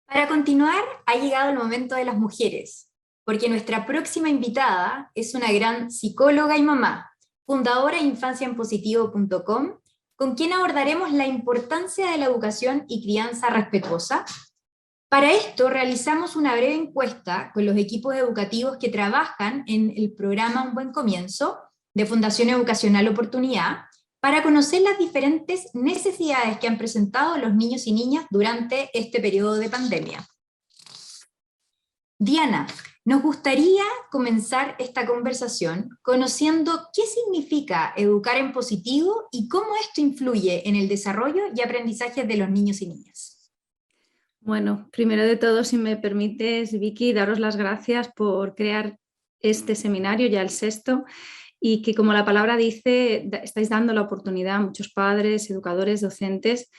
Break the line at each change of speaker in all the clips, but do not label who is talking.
Para continuar, ha llegado el momento de las mujeres, porque nuestra próxima invitada es una gran psicóloga y mamá, fundadora de infanciaenpositivo.com, con quien abordaremos la importancia de la educación y crianza respetuosa. Para esto realizamos una breve encuesta con los equipos educativos que trabajan en el programa Un Buen Comienzo de Fundación Educacional Oportunidad para conocer las diferentes necesidades que han presentado los niños y niñas durante este periodo de pandemia. Diana, nos gustaría comenzar esta conversación conociendo qué significa educar en positivo y cómo esto influye en el desarrollo y aprendizaje de los niños y niñas.
Bueno, primero de todo, si me permites, Vicky, daros las gracias por crear este seminario, ya el sexto, y que, como la palabra dice, estáis dando la oportunidad a muchos padres, educadores, docentes,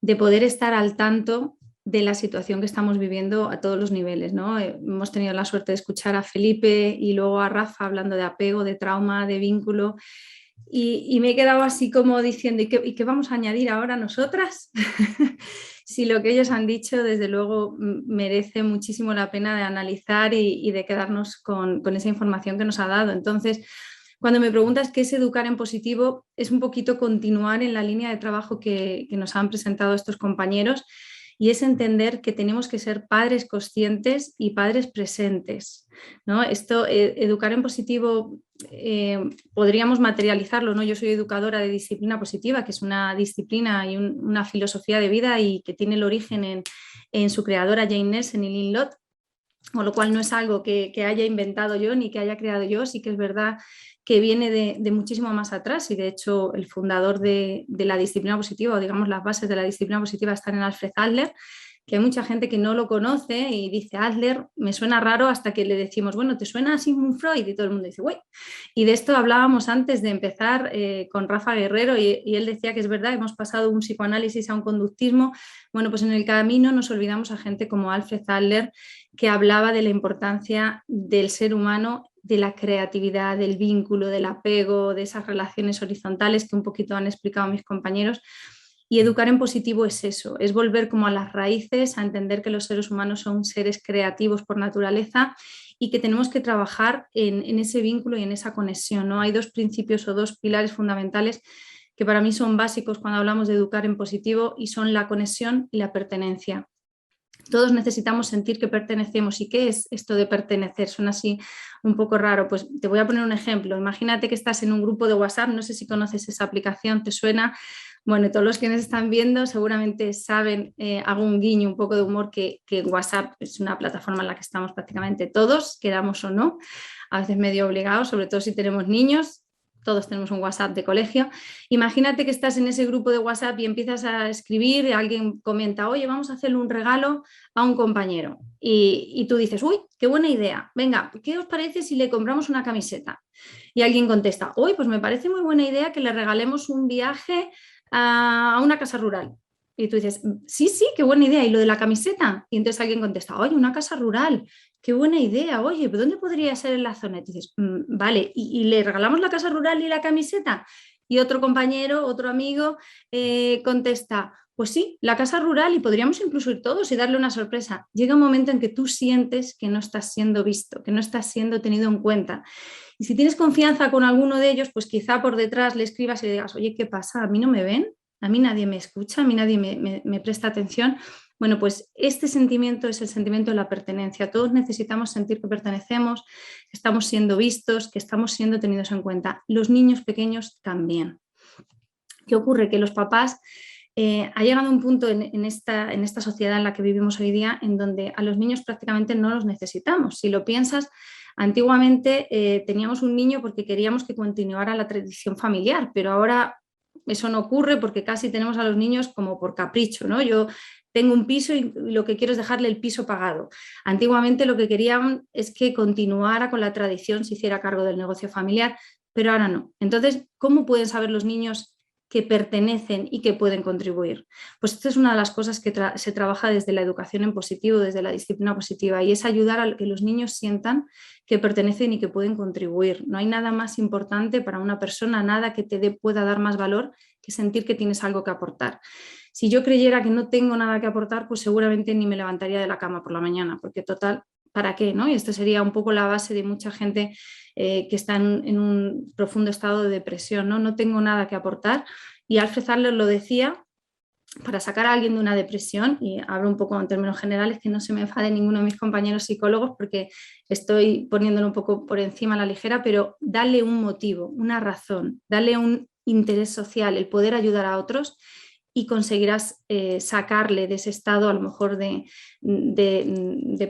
de poder estar al tanto de la situación que estamos viviendo a todos los niveles, ¿no? Hemos tenido la suerte de escuchar a Felipe y luego a Rafa hablando de apego, de trauma, de vínculo, y me he quedado así como diciendo, ¿y qué vamos a añadir ahora nosotras? Si lo que ellos han dicho, desde luego, merece muchísimo la pena de analizar y de quedarnos con esa información que nos ha dado. Entonces, cuando me preguntas qué es educar en positivo, es un poquito continuar en la línea de trabajo que nos han presentado estos compañeros, y es entender que tenemos que ser padres conscientes y padres presentes, ¿no? Esto, educar en positivo, podríamos materializarlo, ¿no? Yo soy educadora de disciplina positiva, que es una disciplina y una filosofía de vida y que tiene el origen en su creadora Jane Nelson y Lynn Lott, con lo cual no es algo que haya inventado yo ni que haya creado yo. Sí que es verdad que viene de muchísimo más atrás, y de hecho el fundador de la disciplina positiva, o digamos las bases de la disciplina positiva, están en Alfred Adler, que hay mucha gente que no lo conoce y dice Adler, me suena raro, hasta que le decimos, bueno, ¿te suena a Sigmund Freud? Y todo el mundo dice, uy. Y de esto hablábamos antes de empezar con Rafa Guerrero, y él decía que es verdad, hemos pasado un psicoanálisis a un conductismo. Bueno, pues en el camino nos olvidamos a gente como Alfred Adler, que hablaba de la importancia del ser humano, de la creatividad, del vínculo, del apego, de esas relaciones horizontales que un poquito han explicado mis compañeros. Y educar en positivo es eso, es volver como a las raíces, a entender que los seres humanos son seres creativos por naturaleza y que tenemos que trabajar en ese vínculo y en esa conexión, ¿no? Hay dos principios o dos pilares fundamentales que para mí son básicos cuando hablamos de educar en positivo, y son la conexión y la pertenencia. Todos necesitamos sentir que pertenecemos. ¿Y qué es esto de pertenecer? Suena así un poco raro. Pues te voy a poner un ejemplo. Imagínate que estás en un grupo de WhatsApp, no sé si conoces esa aplicación, ¿te suena? Bueno, todos los que nos están viendo seguramente saben, hago un guiño, un poco de humor, que WhatsApp es una plataforma en la que estamos prácticamente todos, queramos o no, a veces medio obligados, sobre todo si tenemos niños. Todos tenemos un WhatsApp de colegio. Imagínate que estás en ese grupo de WhatsApp y empiezas a escribir, y alguien comenta, oye, vamos a hacerle un regalo a un compañero. Y tú dices, uy, qué buena idea. Venga, ¿qué os parece si le compramos una camiseta? Y alguien contesta, uy, pues me parece muy buena idea que le regalemos un viaje a una casa rural. Y tú dices, sí, sí, qué buena idea. ¿Y lo de la camiseta? Y entonces alguien contesta, oye, una casa rural, qué buena idea. Oye, ¿pero dónde podría ser en la zona? Y tú dices, vale, ¿y le regalamos la casa rural y la camiseta? Y otro compañero, otro amigo, contesta, pues sí, la casa rural, y podríamos incluso ir todos y darle una sorpresa. Llega un momento en que tú sientes que no estás siendo visto, que no estás siendo tenido en cuenta. Y si tienes confianza con alguno de ellos, pues quizá por detrás le escribas y le digas, oye, ¿qué pasa? ¿A mí no me ven? ¿A mí nadie me escucha? ¿A mí nadie me presta atención? Bueno, pues este sentimiento es el sentimiento de la pertenencia. Todos necesitamos sentir que pertenecemos, que estamos siendo vistos, que estamos siendo tenidos en cuenta. Los niños pequeños también. ¿Qué ocurre? Que los papás, ha llegado un punto en esta sociedad en la que vivimos hoy día, en donde a los niños prácticamente no los necesitamos. Si lo piensas, antiguamente teníamos un niño porque queríamos que continuara la tradición familiar, pero ahora eso no ocurre, porque casi tenemos a los niños como por capricho, ¿no? Yo tengo un piso y lo que quiero es dejarle el piso pagado. Antiguamente lo que querían es que continuara con la tradición, se hiciera cargo del negocio familiar, pero ahora no. Entonces, ¿cómo pueden saber los niños que pertenecen y que pueden contribuir? Pues esta es una de las cosas que se trabaja desde la educación en positivo, desde la disciplina positiva, y es ayudar a que los niños sientan que pertenecen y que pueden contribuir. No hay nada más importante para una persona, nada que te pueda dar más valor, que sentir que tienes algo que aportar. Si yo creyera que no tengo nada que aportar, pues seguramente ni me levantaría de la cama por la mañana, porque total, ¿para qué? ¿No? Y esto sería un poco la base de mucha gente que está en un profundo estado de depresión, ¿no? No tengo nada que aportar. Y Alfred Adler lo decía, para sacar a alguien de una depresión, y hablo un poco en términos generales, que no se me enfade ninguno de mis compañeros psicólogos porque estoy poniéndolo un poco por encima a la ligera, pero dale un motivo, una razón, dale un interés social, el poder ayudar a otros, y conseguirás sacarle de ese estado a lo mejor de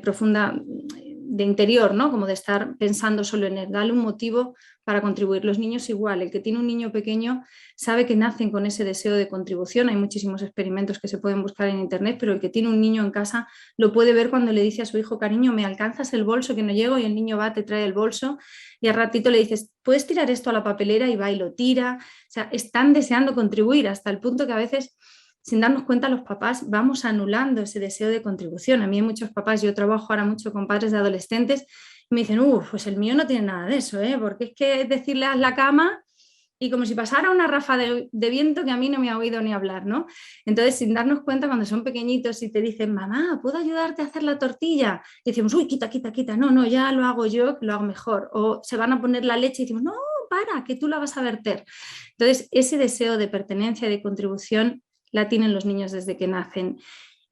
profunda, de interior, ¿no? Como de estar pensando solo en él. Dale un motivo para contribuir. Los niños igual, el que tiene un niño pequeño sabe que nacen con ese deseo de contribución. Hay muchísimos experimentos que se pueden buscar en internet, pero el que tiene un niño en casa lo puede ver cuando le dice a su hijo: cariño, ¿me alcanzas el bolso que no llego? Y el niño va, te trae el bolso, y al ratito le dices: ¿puedes tirar esto a la papelera? Y va y lo tira. O sea, están deseando contribuir, hasta el punto que a veces, sin darnos cuenta, los papás vamos anulando ese deseo de contribución. A mí hay muchos papás, yo trabajo ahora mucho con padres de adolescentes, y me dicen: pues el mío no tiene nada de eso, porque es que es decirle haz la cama y como si pasara una ráfaga de viento que a mí no me ha oído ni hablar, ¿no? Entonces, sin darnos cuenta, cuando son pequeñitos y te dicen: mamá, ¿puedo ayudarte a hacer la tortilla? Y decimos: uy, quita, quita, quita, no, ya lo hago yo, que lo hago mejor. O se van a poner la leche y decimos: no, para, que tú la vas a verter. Entonces, ese deseo de pertenencia y de contribución la tienen los niños desde que nacen.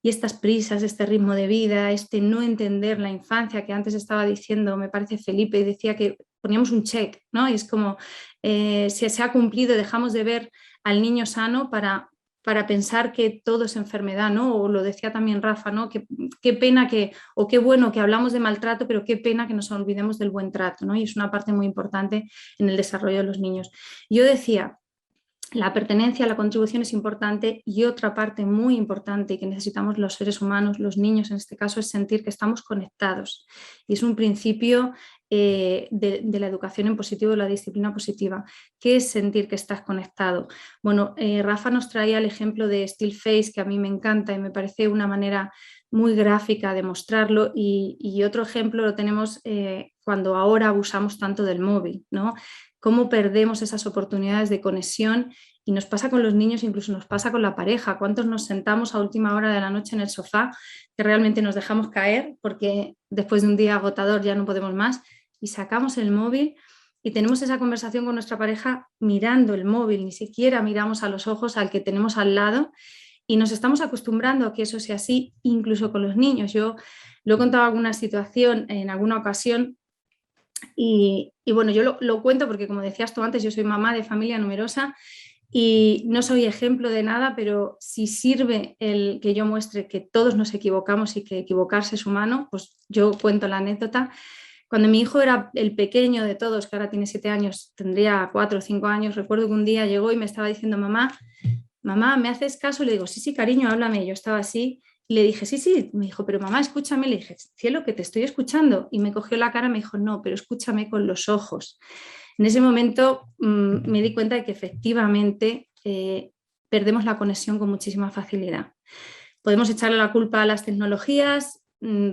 Y estas prisas, este ritmo de vida, este no entender la infancia, que antes estaba diciendo, me parece, Felipe, y decía que poníamos un check, ¿no? Y es como, si se ha cumplido, dejamos de ver al niño sano para pensar que todo es enfermedad, ¿no? O lo decía también Rafa, ¿no? Qué pena o qué bueno que hablamos de maltrato, pero qué pena que nos olvidemos del buen trato, ¿no? Y es una parte muy importante en el desarrollo de los niños. Yo decía, la pertenencia, la contribución es importante, y otra parte muy importante que necesitamos los seres humanos, los niños en este caso, es sentir que estamos conectados. Y es un principio de la educación en positivo, de la disciplina positiva. ¿Qué es sentir que estás conectado? Bueno, Rafa nos traía el ejemplo de Still Face, que a mí me encanta y me parece una manera muy gráfica de mostrarlo, y otro ejemplo lo tenemos cuando ahora abusamos tanto del móvil, ¿no? Cómo perdemos esas oportunidades de conexión, y nos pasa con los niños, incluso nos pasa con la pareja. ¿Cuántos nos sentamos a última hora de la noche en el sofá que realmente nos dejamos caer porque después de un día agotador ya no podemos más, y sacamos el móvil y tenemos esa conversación con nuestra pareja mirando el móvil? Ni siquiera miramos a los ojos al que tenemos al lado, y nos estamos acostumbrando a que eso sea así, incluso con los niños. Yo lo he contado alguna situación en alguna ocasión. Y bueno, yo lo cuento porque, como decías tú antes, yo soy mamá de familia numerosa y no soy ejemplo de nada, pero si sirve el que yo muestre que todos nos equivocamos y que equivocarse es humano, pues yo cuento la anécdota. Cuando mi hijo era el pequeño de todos, que ahora tiene 7 años, tendría 4 o 5 años, recuerdo que un día llegó y me estaba diciendo: mamá, ¿me haces caso? Le digo: sí, sí, cariño, háblame. Yo estaba así. Y le dije: sí, sí. Me dijo: pero mamá, escúchame. Le dije: cielo, que te estoy escuchando. Y me cogió la cara y me dijo: no, pero escúchame con los ojos. En ese momento me di cuenta de que efectivamente perdemos la conexión con muchísima facilidad. Podemos echarle la culpa a las tecnologías,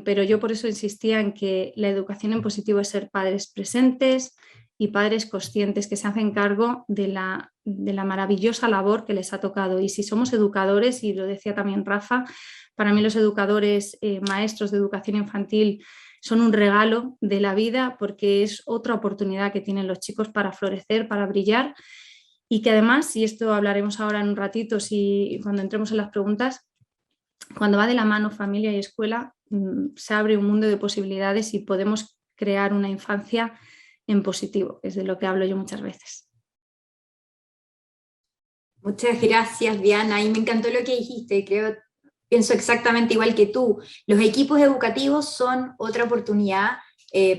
pero yo por eso insistía en que la educación en positivo es ser padres presentes y padres conscientes que se hacen cargo de la maravillosa labor que les ha tocado. Y si somos educadores, y lo decía también Rafa, para mí los educadores, maestros de educación infantil, son un regalo de la vida, porque es otra oportunidad que tienen los chicos para florecer, para brillar, y que además, y esto hablaremos ahora en un ratito, cuando entremos en las preguntas, cuando va de la mano familia y escuela, se abre un mundo de posibilidades y podemos crear una infancia en positivo, que es de lo que hablo yo muchas veces.
Muchas gracias, Diana, y me encantó lo que dijiste. Pienso exactamente igual que tú. Los equipos educativos son otra oportunidad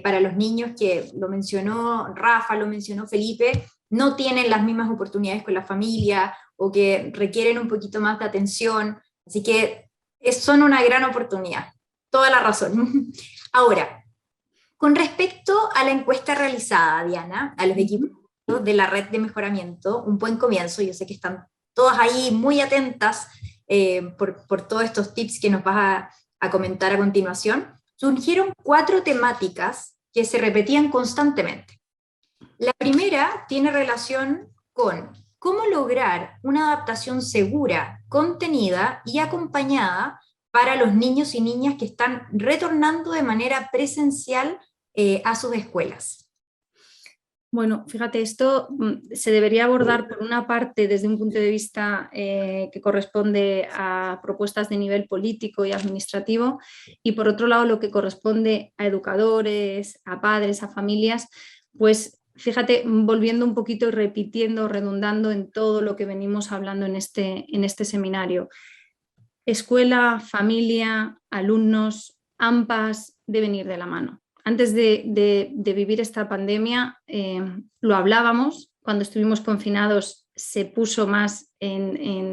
para los niños, que lo mencionó Rafa, lo mencionó Felipe, no tienen las mismas oportunidades con la familia o que requieren un poquito más de atención, así que son una gran oportunidad. Toda la razón. Ahora, con respecto a la encuesta realizada, Diana, a los equipos de la red de mejoramiento, un buen comienzo, yo sé que están todas ahí muy atentas por todos estos tips que nos vas a comentar a continuación. Surgieron 4 temáticas que se repetían constantemente. La primera tiene relación con ¿cómo lograr una adaptación segura, contenida y acompañada para los niños y niñas que están retornando de manera presencial a sus escuelas?
Bueno, fíjate, esto se debería abordar por una parte desde un punto de vista que corresponde a propuestas de nivel político y administrativo y por otro lado lo que corresponde a educadores, a padres, a familias, pues fíjate, volviendo un poquito y repitiendo, redundando en todo lo que venimos hablando en este seminario. Escuela, familia, alumnos, ambas deben ir de la mano. Antes de vivir esta pandemia, lo hablábamos, cuando estuvimos confinados se puso más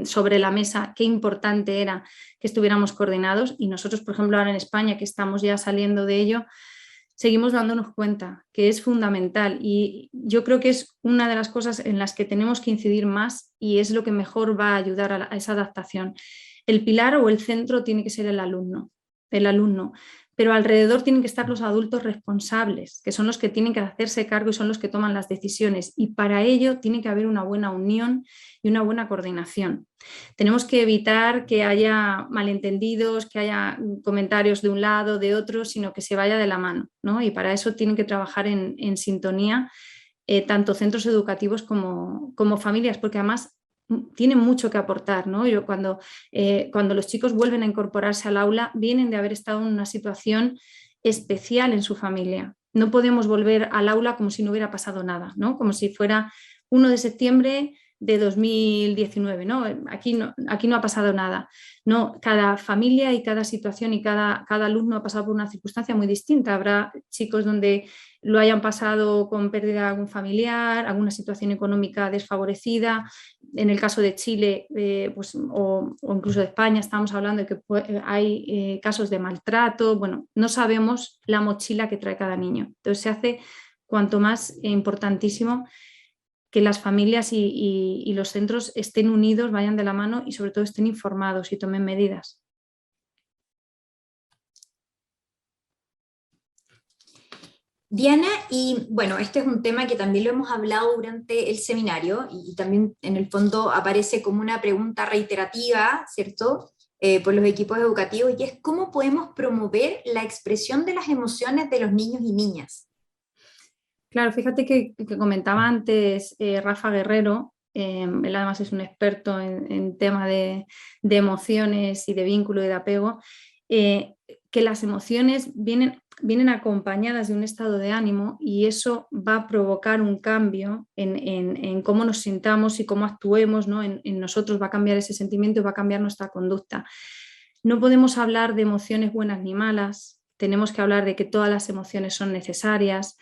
sobre la mesa qué importante era que estuviéramos coordinados y nosotros, por ejemplo, ahora en España, que estamos ya saliendo de ello, seguimos dándonos cuenta que es fundamental y yo creo que es una de las cosas en las que tenemos que incidir más y es lo que mejor va a ayudar a esa adaptación. El pilar o el centro tiene que ser el alumno, pero alrededor tienen que estar los adultos responsables, que son los que tienen que hacerse cargo y son los que toman las decisiones. Y para ello tiene que haber una buena unión y una buena coordinación. Tenemos que evitar que haya malentendidos, que haya comentarios de un lado, de otro, sino que se vaya de la mano, ¿no? Y para eso tienen que trabajar en sintonía tanto centros educativos como familias, porque además tienen mucho que aportar, ¿no? Yo cuando los chicos vuelven a incorporarse al aula, vienen de haber estado en una situación especial en su familia. No podemos volver al aula como si no hubiera pasado nada, ¿no? Como si fuera 1 de septiembre de 2019, ¿no? Aquí no ha pasado nada. No, cada familia y cada situación y cada alumno ha pasado por una circunstancia muy distinta. Habrá chicos donde lo hayan pasado con pérdida de algún familiar, alguna situación económica desfavorecida. En el caso de Chile o incluso de España estamos hablando de que hay casos de maltrato. Bueno, no sabemos la mochila que trae cada niño. Entonces se hace cuanto más importantísimo que las familias y los centros estén unidos, vayan de la mano y sobre todo estén informados y tomen medidas.
Diana, y bueno, este es un tema que también lo hemos hablado durante el seminario y también en el fondo aparece como una pregunta reiterativa, ¿cierto? Por los equipos educativos y es cómo podemos promover la expresión de las emociones de los niños y niñas.
Claro, fíjate que comentaba antes Rafa Guerrero, él además es un experto en tema de emociones y de vínculo y de apego, que las emociones vienen acompañadas de un estado de ánimo y eso va a provocar un cambio en cómo nos sintamos y cómo actuemos, ¿no? En nosotros va a cambiar ese sentimiento y va a cambiar nuestra conducta. No podemos hablar de emociones buenas ni malas, tenemos que hablar de que todas las emociones son necesarias.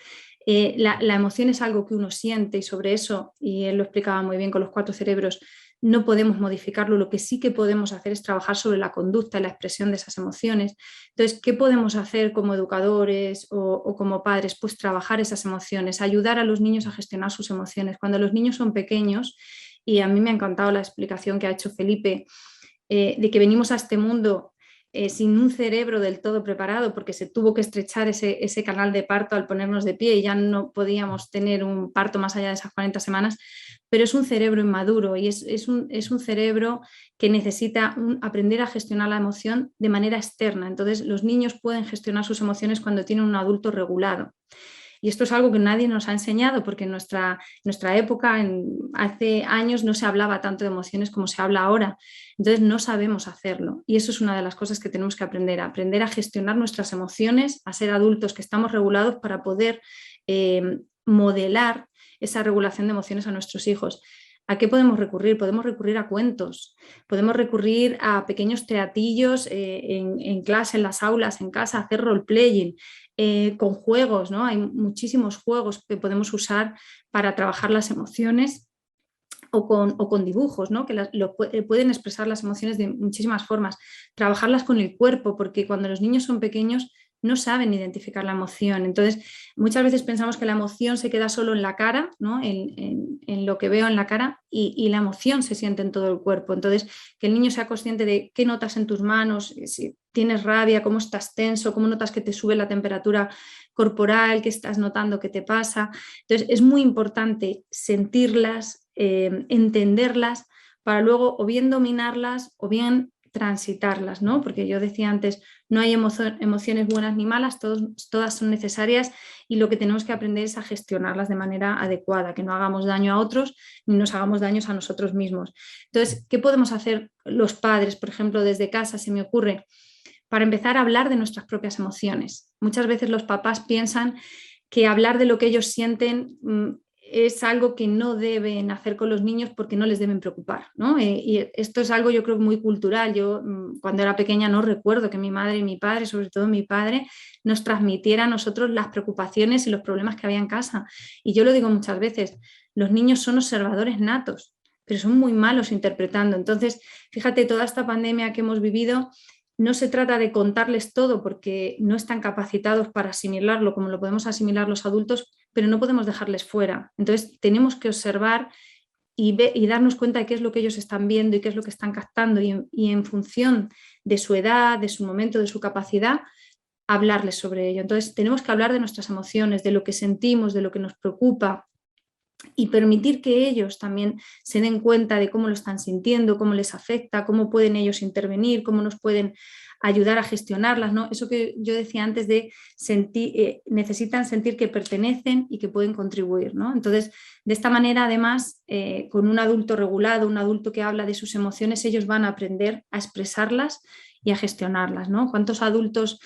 La emoción es algo que uno siente y sobre eso, y él lo explicaba muy bien con los 4 cerebros, no podemos modificarlo. Lo que sí que podemos hacer es trabajar sobre la conducta y la expresión de esas emociones. Entonces, ¿qué podemos hacer como educadores o como padres? Pues trabajar esas emociones, ayudar a los niños a gestionar sus emociones. Cuando los niños son pequeños, y a mí me ha encantado la explicación que ha hecho Felipe, de que venimos a este mundo sin un cerebro del todo preparado, porque se tuvo que estrechar ese canal de parto al ponernos de pie y ya no podíamos tener un parto más allá de esas 40 semanas, pero es un cerebro inmaduro y es un cerebro que necesita aprender a gestionar la emoción de manera externa. Entonces, los niños pueden gestionar sus emociones cuando tienen un adulto regulado. Y esto es algo que nadie nos ha enseñado porque en nuestra época, hace años, no se hablaba tanto de emociones como se habla ahora. Entonces no sabemos hacerlo. Y eso es una de las cosas que tenemos que aprender a gestionar nuestras emociones, a ser adultos que estamos regulados para poder modelar esa regulación de emociones a nuestros hijos. ¿A qué podemos recurrir? Podemos recurrir a cuentos, podemos recurrir a pequeños teatillos en clase, en las aulas, en casa, hacer role-playing, con juegos, ¿no? Hay muchísimos juegos que podemos usar para trabajar las emociones o con dibujos, ¿no? Que pueden expresar las emociones de muchísimas formas. Trabajarlas con el cuerpo, porque cuando los niños son pequeños no saben identificar la emoción. Entonces, muchas veces pensamos que la emoción se queda solo en la cara, ¿no? en lo que veo en la cara, y la emoción se siente en todo el cuerpo. Entonces, que el niño sea consciente de qué notas en tus manos, si tienes rabia, cómo estás tenso, cómo notas que te sube la temperatura corporal, qué estás notando, qué te pasa. Entonces, es muy importante sentirlas, entenderlas, para luego o bien dominarlas o bien transitarlas, ¿no? Porque yo decía antes, no hay emociones buenas ni malas, todas son necesarias y lo que tenemos que aprender es a gestionarlas de manera adecuada, que no hagamos daño a otros ni nos hagamos daños a nosotros mismos. Entonces, ¿qué podemos hacer los padres, por ejemplo, desde casa? Se me ocurre, para empezar a hablar de nuestras propias emociones. Muchas veces los papás piensan que hablar de lo que ellos sienten es algo que no deben hacer con los niños porque no les deben preocupar, ¿no? Y esto es algo, yo creo, muy cultural. Yo cuando era pequeña no recuerdo que mi madre y mi padre, sobre todo mi padre, nos transmitiera a nosotros las preocupaciones y los problemas que había en casa. Y yo lo digo muchas veces, los niños son observadores natos, pero son muy malos interpretando. Entonces, fíjate, toda esta pandemia que hemos vivido, no se trata de contarles todo porque no están capacitados para asimilarlo como lo podemos asimilar los adultos, pero no podemos dejarles fuera. Entonces tenemos que observar y darnos cuenta de qué es lo que ellos están viendo y qué es lo que están captando y en función de su edad, de su momento, de su capacidad, hablarles sobre ello. Entonces tenemos que hablar de nuestras emociones, de lo que sentimos, de lo que nos preocupa, y permitir que ellos también se den cuenta de cómo lo están sintiendo, cómo les afecta, cómo pueden ellos intervenir, cómo nos pueden ayudar a gestionarlas, ¿no? Eso que yo decía antes de sentir, necesitan sentir que pertenecen y que pueden contribuir, ¿no? Entonces, de esta manera, además, con un adulto regulado, un adulto que habla de sus emociones, ellos van a aprender a expresarlas y a gestionarlas, ¿no? ¿Cuántos adultos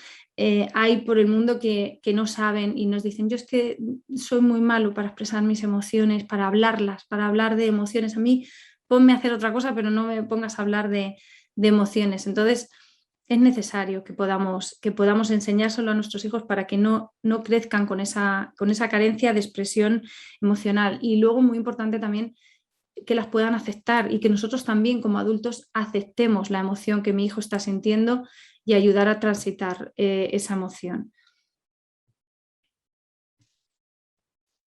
hay por el mundo que no saben y nos dicen, yo es que soy muy malo para expresar mis emociones, para hablarlas, para hablar de emociones? A mí ponme a hacer otra cosa, pero no me pongas a hablar de emociones. Entonces es necesario que podamos enseñárselo a nuestros hijos para que no crezcan con esa carencia de expresión emocional. Y luego, muy importante también, que las puedan aceptar y que nosotros también como adultos aceptemos la emoción que mi hijo está sintiendo y ayudar a transitar esa emoción.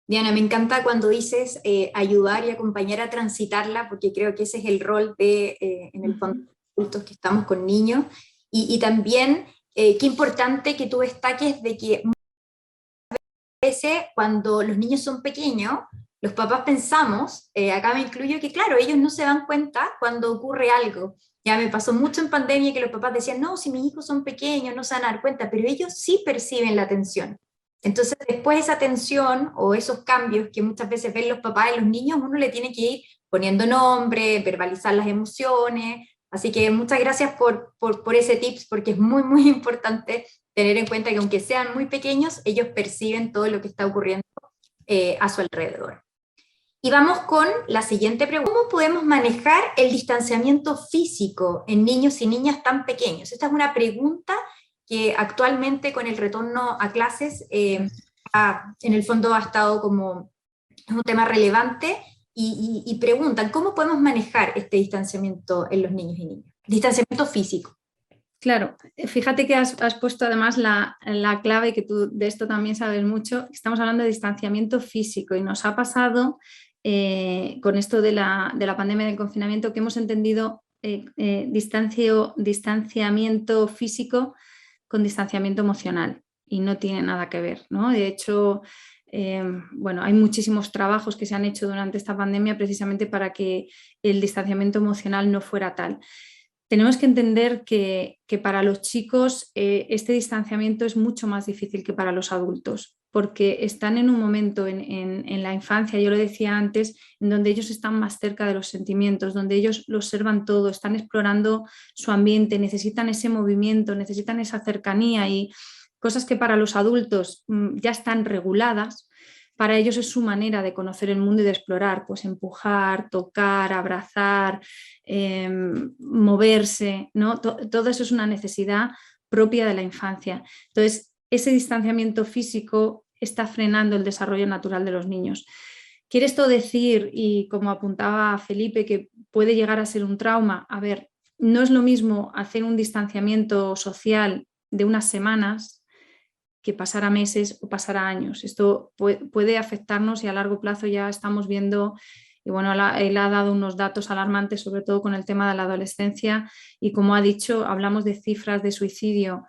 Diana, me encanta cuando dices ayudar y acompañar a transitarla, porque creo que ese es el rol de, en el fondo, adultos que estamos con niños. Y también, qué importante que tú destaques de que muchas veces cuando los niños son pequeños, los papás pensamos, acá me incluyo, que claro, ellos no se dan cuenta cuando ocurre algo. Ya me pasó mucho en pandemia que los papás decían, no, si mis hijos son pequeños no se van a dar cuenta, pero ellos sí perciben la tensión. Entonces, después esa tensión o esos cambios que muchas veces ven los papás y los niños, uno le tiene que ir poniendo nombre, verbalizar las emociones. Así que muchas gracias por ese tips, porque es muy, muy importante tener en cuenta que aunque sean muy pequeños, ellos perciben todo lo que está ocurriendo a su alrededor. Y vamos con la siguiente pregunta. ¿Cómo podemos manejar el distanciamiento físico en niños y niñas tan pequeños? Esta es una pregunta que actualmente con el retorno a clases en el fondo ha estado como un tema relevante y preguntan, ¿cómo podemos manejar este distanciamiento en los niños y niñas? Distanciamiento físico.
Claro, fíjate que has puesto además la clave, que tú de esto también sabes mucho. Estamos hablando de distanciamiento físico y nos ha pasado con esto de la pandemia del confinamiento que hemos entendido distanciamiento físico con distanciamiento emocional y no tiene nada que ver, ¿no? De hecho, bueno, hay muchísimos trabajos que se han hecho durante esta pandemia precisamente para que el distanciamiento emocional no fuera tal. Tenemos que entender que para los chicos este distanciamiento es mucho más difícil que para los adultos, porque están en un momento en la infancia, yo lo decía antes, en donde ellos están más cerca de los sentimientos, donde ellos lo observan todo, están explorando su ambiente, necesitan ese movimiento, necesitan esa cercanía y cosas que para los adultos ya están reguladas. Para ellos es su manera de conocer el mundo y de explorar, pues empujar, tocar, abrazar, moverse, ¿no? Todo eso es una necesidad propia de la infancia. Entonces, ese distanciamiento físico está frenando el desarrollo natural de los niños. ¿Quiere esto decir, y como apuntaba Felipe, que puede llegar a ser un trauma? A ver, no es lo mismo hacer un distanciamiento social de unas semanas que pasar a meses o pasar a años. Esto puede afectarnos y a largo plazo ya estamos viendo, y bueno, él ha dado unos datos alarmantes, sobre todo con el tema de la adolescencia, y como ha dicho, hablamos de cifras de suicidio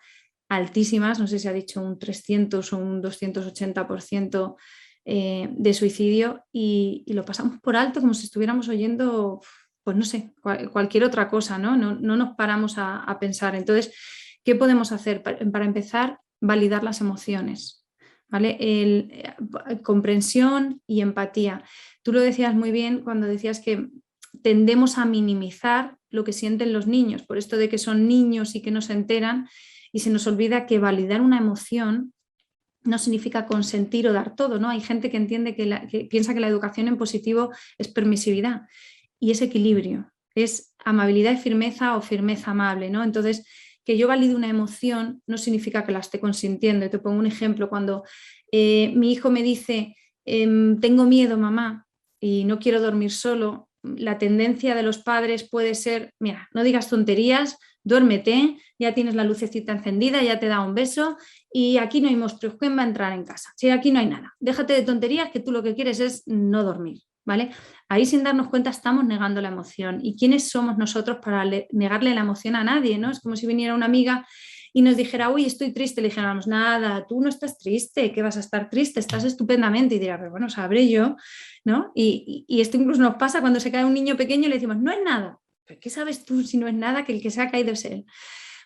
altísimas, no sé si ha dicho un 300 o un 280% de suicidio y lo pasamos por alto como si estuviéramos oyendo, pues no sé, cualquier otra cosa, ¿no? No nos paramos a pensar. Entonces, ¿qué podemos hacer? Para empezar, validar las emociones, ¿vale? Comprensión y empatía. Tú lo decías muy bien cuando decías que tendemos a minimizar lo que sienten los niños, por esto de que son niños y que no se enteran, y se nos olvida que validar una emoción no significa consentir o dar todo, ¿no? Hay gente que entiende que piensa que la educación en positivo es permisividad y es equilibrio, es amabilidad y firmeza o firmeza amable, ¿no? Entonces, que yo valide una emoción no significa que la esté consintiendo. Te pongo un ejemplo, cuando mi hijo me dice, tengo miedo, mamá, y no quiero dormir solo, la tendencia de los padres puede ser, mira, no digas tonterías, duérmete, ya tienes la lucecita encendida, ya te da un beso y aquí no hay monstruos, ¿quién va a entrar en casa? Si aquí no hay nada, déjate de tonterías que tú lo que quieres es no dormir, ¿vale? Ahí sin darnos cuenta estamos negando la emoción. ¿Y quiénes somos nosotros para negarle la emoción a nadie, ¿no? Es como si viniera una amiga y nos dijera, uy, estoy triste, le dijéramos, nada, tú no estás triste, ¿qué vas a estar triste? Estás estupendamente. Y dirá, pero bueno, sabré yo, ¿no? Y esto incluso nos pasa cuando se cae un niño pequeño y le decimos, no es nada. ¿Pero qué sabes tú si no es nada que el que se ha caído es él?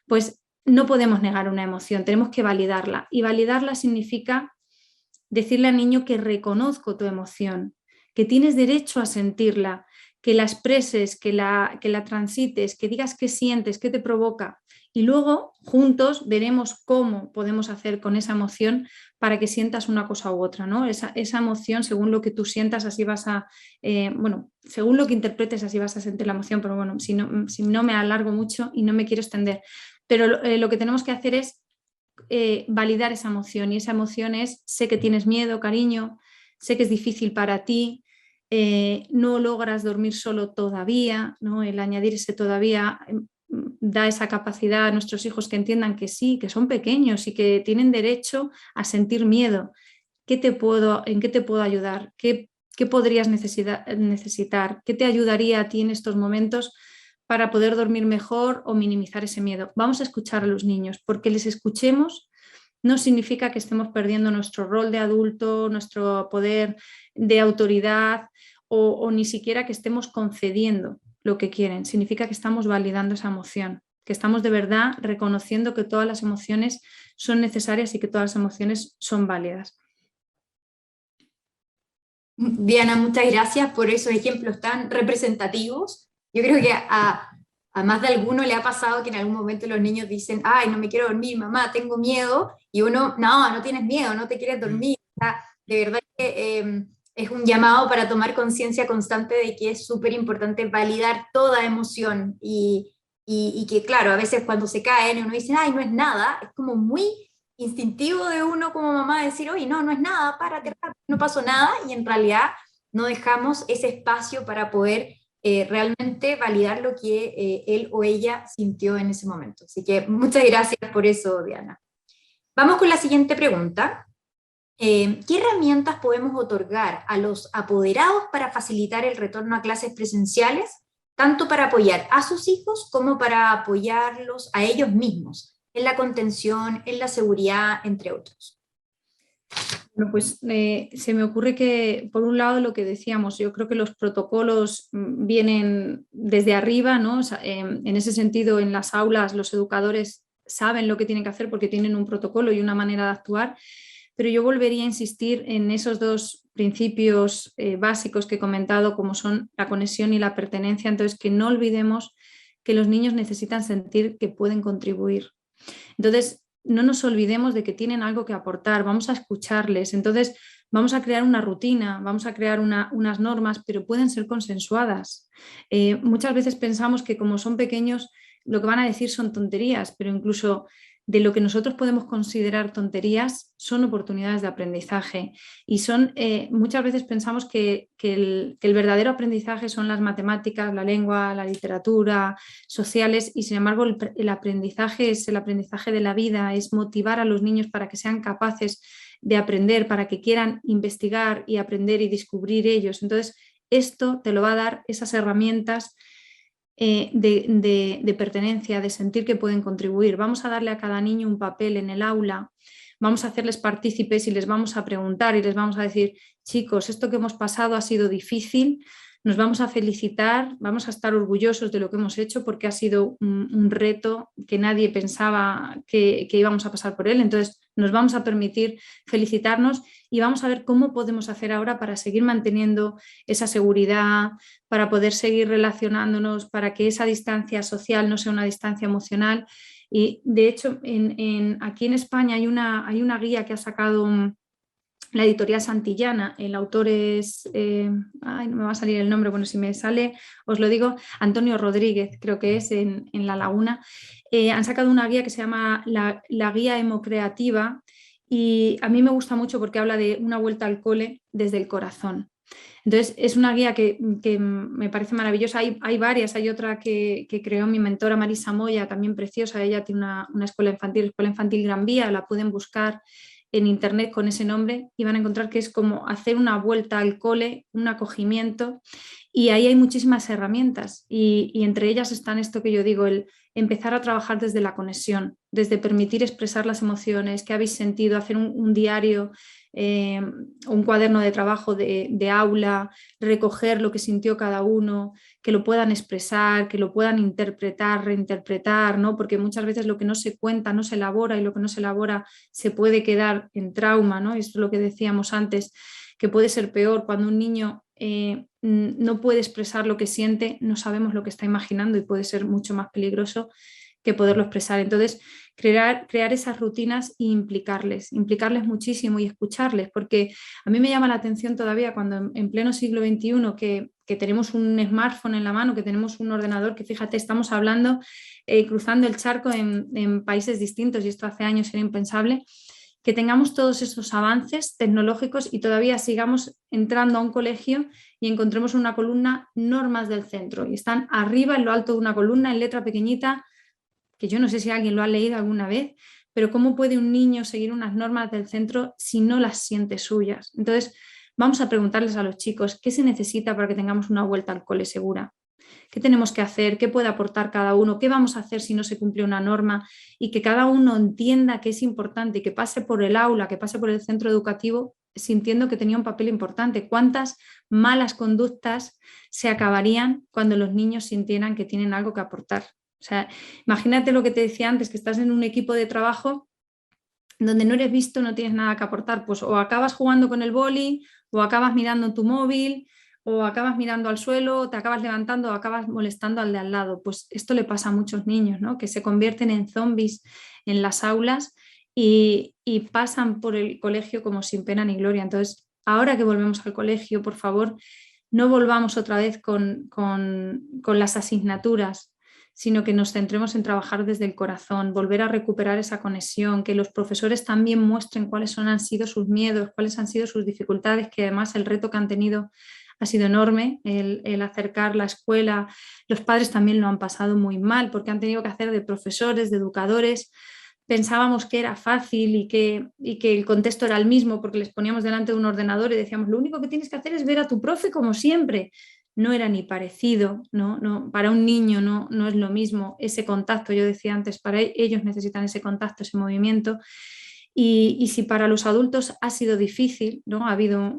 Pues no podemos negar una emoción, tenemos que validarla. Y validarla significa decirle al niño que reconozco tu emoción, que tienes derecho a sentirla, que la expreses, que la transites, que digas qué sientes, qué te provoca. Y luego juntos veremos cómo podemos hacer con esa emoción para que sientas una cosa u otra, ¿no? Esa emoción, según lo que tú sientas, así vas a, bueno, según lo que interpretes, así vas a sentir la emoción, pero bueno, si no me alargo mucho y no me quiero extender. Pero lo que tenemos que hacer es validar esa emoción y esa emoción es, sé que tienes miedo, cariño, sé que es difícil para ti, no logras dormir solo todavía, ¿no? El añadir ese todavía da esa capacidad a nuestros hijos que entiendan que sí, que son pequeños y que tienen derecho a sentir miedo. ¿En qué te puedo ayudar? ¿Qué podrías necesitar? ¿Qué te ayudaría a ti en estos momentos para poder dormir mejor o minimizar ese miedo? Vamos a escuchar a los niños, porque les escuchemos no significa que estemos perdiendo nuestro rol de adulto, nuestro poder de autoridad o ni siquiera que estemos concediendo lo que quieren. Significa que estamos validando esa emoción, que estamos de verdad reconociendo que todas las emociones son necesarias y que todas las emociones son válidas.
Diana, muchas gracias por esos ejemplos tan representativos. Yo creo que a más de alguno le ha pasado que en algún momento los niños dicen, ay, no me quiero dormir, mamá, tengo miedo, y uno, no tienes miedo, no te quieres dormir. O sea, de verdad que es un llamado para tomar conciencia constante de que es súper importante validar toda emoción y que, claro, a veces cuando se caen uno dice, ay, no es nada, es como muy instintivo de uno como mamá decir, oye, no es nada, párate, no pasó nada, y en realidad no dejamos ese espacio para poder realmente validar lo que él o ella sintió en ese momento. Así que muchas gracias por eso, Diana. Vamos con la siguiente pregunta. ¿Qué herramientas podemos otorgar a los apoderados para facilitar el retorno a clases presenciales, tanto para apoyar a sus hijos como para apoyarlos a ellos mismos, en la contención, en la seguridad, entre otros?
Bueno, pues se me ocurre que, por un lado, lo que decíamos, yo creo que los protocolos vienen desde arriba, ¿no? O sea, en ese sentido, en las aulas los educadores saben lo que tienen que hacer porque tienen un protocolo y una manera de actuar, pero yo volvería a insistir en esos dos principios básicos que he comentado, como son la conexión y la pertenencia. Entonces, que no olvidemos que los niños necesitan sentir que pueden contribuir. Entonces, no nos olvidemos de que tienen algo que aportar, vamos a escucharles. Entonces, vamos a crear una rutina, vamos a crear unas normas, pero pueden ser consensuadas. Muchas veces pensamos que como son pequeños, lo que van a decir son tonterías, pero incluso de lo que nosotros podemos considerar tonterías son oportunidades de aprendizaje y son, muchas veces pensamos que el verdadero aprendizaje son las matemáticas, la lengua, la literatura, sociales, y sin embargo el aprendizaje es el aprendizaje de la vida, es motivar a los niños para que sean capaces de aprender, para que quieran investigar y aprender y descubrir ellos. Entonces, esto te lo va a dar esas herramientas de pertenencia, de sentir que pueden contribuir. Vamos a darle a cada niño un papel en el aula, vamos a hacerles partícipes y les vamos a preguntar y les vamos a decir, chicos, esto que hemos pasado ha sido difícil, nos vamos a felicitar, vamos a estar orgullosos de lo que hemos hecho porque ha sido un reto que nadie pensaba que íbamos a pasar por él. Entonces nos vamos a permitir felicitarnos y vamos a ver cómo podemos hacer ahora para seguir manteniendo esa seguridad, para poder seguir relacionándonos, para que esa distancia social no sea una distancia emocional. Y de hecho, aquí en España hay una guía que ha sacado la editorial Santillana. El autor es, no me va a salir el nombre, bueno, si me sale os lo digo, Antonio Rodríguez, creo que es en La Laguna. Han sacado una guía que se llama la guía hemocreativa y a mí me gusta mucho porque habla de una vuelta al cole desde el corazón. Entonces, es una guía que me parece maravillosa. Hay varias, hay otra que creó mi mentora Marisa Moya, también preciosa. Ella tiene una Escuela Infantil Gran Vía, la pueden buscar en internet con ese nombre y van a encontrar que es como hacer una vuelta al cole, un acogimiento, y ahí hay muchísimas herramientas y entre ellas están esto que yo digo, el empezar a trabajar desde la conexión, desde permitir expresar las emociones, qué habéis sentido, hacer un diario, un cuaderno de trabajo de aula, recoger lo que sintió cada uno, que lo puedan expresar, que lo puedan interpretar, reinterpretar, ¿no? Porque muchas veces lo que no se cuenta no se elabora y lo que no se elabora se puede quedar en trauma, ¿no? Esto es lo que decíamos antes, que puede ser peor cuando un niño no puede expresar lo que siente, no sabemos lo que está imaginando y puede ser mucho más peligroso que poderlo expresar. Entonces, crear esas rutinas e implicarles muchísimo y escucharles, porque a mí me llama la atención todavía cuando en pleno siglo XXI que tenemos un smartphone en la mano, que tenemos un ordenador, que fíjate, estamos hablando, cruzando el charco en países distintos y esto hace años era impensable, que tengamos todos esos avances tecnológicos y todavía sigamos entrando a un colegio y encontremos una columna normas del centro y están arriba en lo alto de una columna en letra pequeñita, que yo no sé si alguien lo ha leído alguna vez, pero ¿cómo puede un niño seguir unas normas del centro si no las siente suyas? Entonces, vamos a preguntarles a los chicos qué se necesita para que tengamos una vuelta al cole segura. ¿Qué tenemos que hacer? ¿Qué puede aportar cada uno? ¿Qué vamos a hacer si no se cumple una norma? Y que cada uno entienda que es importante y que pase por el aula, que pase por el centro educativo sintiendo que tenía un papel importante. ¿Cuántas malas conductas se acabarían cuando los niños sintieran que tienen algo que aportar? O sea, imagínate lo que te decía antes, que estás en un equipo de trabajo donde no eres visto, no tienes nada que aportar, pues o acabas jugando con el boli, o acabas mirando tu móvil, o acabas mirando al suelo, o te acabas levantando, o acabas molestando al de al lado. Pues esto le pasa a muchos niños, ¿no? Que se convierten en zombies en las aulas y pasan por el colegio como sin pena ni gloria. Entonces, ahora que volvemos al colegio, por favor, no volvamos otra vez con las asignaturas, sino que nos centremos en trabajar desde el corazón, volver a recuperar esa conexión, que los profesores también muestren cuáles han sido sus miedos, cuáles han sido sus dificultades, que además el reto que han tenido ha sido enorme, el acercar la escuela. Los padres también lo han pasado muy mal porque han tenido que hacer de profesores, de educadores. Pensábamos que era fácil y que el contexto era el mismo porque les poníamos delante de un ordenador y decíamos, lo único que tienes que hacer es ver a tu profe como siempre. No era ni parecido, ¿no? Para un niño no es lo mismo ese contacto, yo decía antes, para ellos necesitan ese contacto, ese movimiento. Y si para los adultos ha sido difícil, ¿no? Ha habido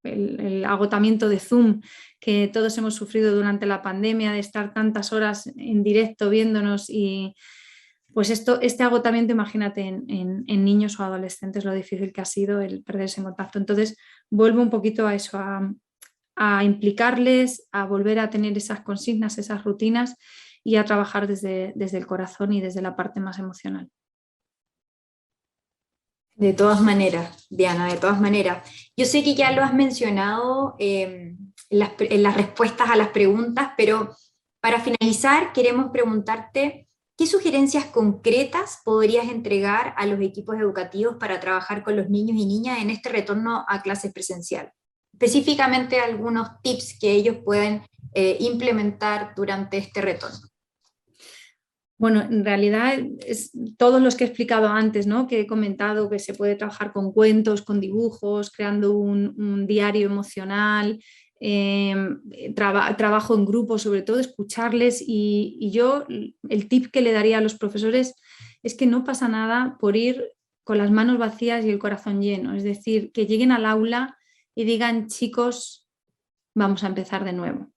el agotamiento de Zoom que todos hemos sufrido durante la pandemia, de estar tantas horas en directo viéndonos y pues este agotamiento, imagínate en niños o adolescentes lo difícil que ha sido el perderse en contacto. Entonces vuelvo un poquito a eso, a implicarles, a volver a tener esas consignas, esas rutinas y a trabajar desde el corazón y desde la parte más emocional.
De todas maneras, Diana, de todas maneras. Yo sé que ya lo has mencionado en las respuestas a las preguntas, pero para finalizar queremos preguntarte, ¿qué sugerencias concretas podrías entregar a los equipos educativos para trabajar con los niños y niñas en este retorno a clases presencial? Específicamente algunos tips que ellos pueden implementar durante este retorno.
Bueno, en realidad es todos los que he explicado antes, ¿no? Que he comentado que se puede trabajar con cuentos, con dibujos, creando un diario emocional, trabajo en grupo, sobre todo escucharles y yo el tip que le daría a los profesores es que no pasa nada por ir con las manos vacías y el corazón lleno, es decir, que lleguen al aula y digan, chicos, vamos a empezar de nuevo.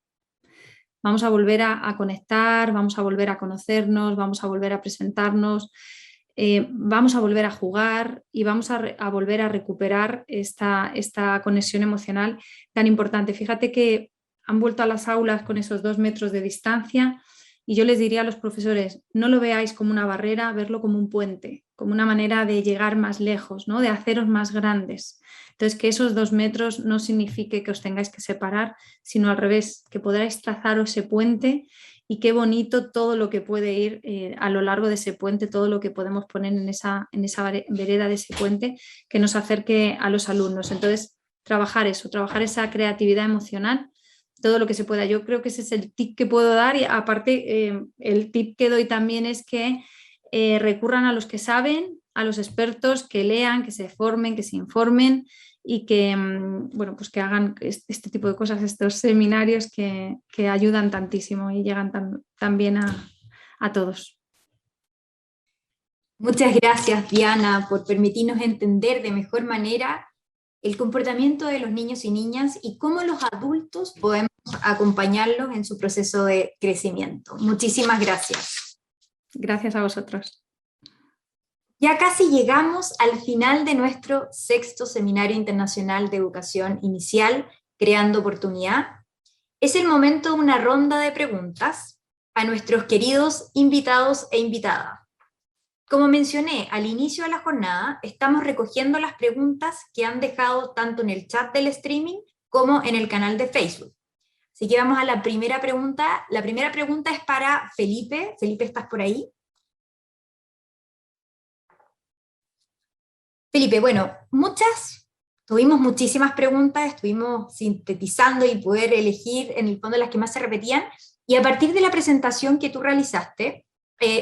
Vamos a volver a conectar, vamos a volver a conocernos, vamos a volver a presentarnos, vamos a volver a jugar y vamos a volver a recuperar esta conexión emocional tan importante. Fíjate que han vuelto a las aulas con esos 2 metros de distancia y yo les diría a los profesores, no lo veáis como una barrera, verlo como un puente, como una manera de llegar más lejos, ¿no? De haceros más grandes. Entonces, que esos 2 metros no signifique que os tengáis que separar, sino al revés, que podráis trazaros ese puente y qué bonito todo lo que puede ir a lo largo de ese puente, todo lo que podemos poner en esa vereda de ese puente que nos acerque a los alumnos. Entonces, trabajar eso, trabajar esa creatividad emocional, todo lo que se pueda. Yo creo que ese es el tip que puedo dar y aparte el tip que doy también es que recurran a los que saben, a los expertos, que lean, que se formen, que se informen y que, bueno, pues que hagan este tipo de cosas, estos seminarios que ayudan tantísimo y llegan tan bien a todos.
Muchas gracias, Diana, por permitirnos entender de mejor manera el comportamiento de los niños y niñas y cómo los adultos podemos acompañarlos en su proceso de crecimiento. Muchísimas gracias.
Gracias a vosotros.
Ya casi llegamos al final de nuestro 6º Seminario Internacional de Educación Inicial, Creando Oportunidad. Es el momento de una ronda de preguntas a nuestros queridos invitados e invitadas. Como mencioné al inicio de la jornada, estamos recogiendo las preguntas que han dejado tanto en el chat del streaming como en el canal de Facebook. Así que vamos a la primera pregunta. La primera pregunta es para Felipe. Felipe, ¿estás por ahí? Felipe, bueno, tuvimos muchísimas preguntas, estuvimos sintetizando y poder elegir en el fondo las que más se repetían, y a partir de la presentación que tú realizaste,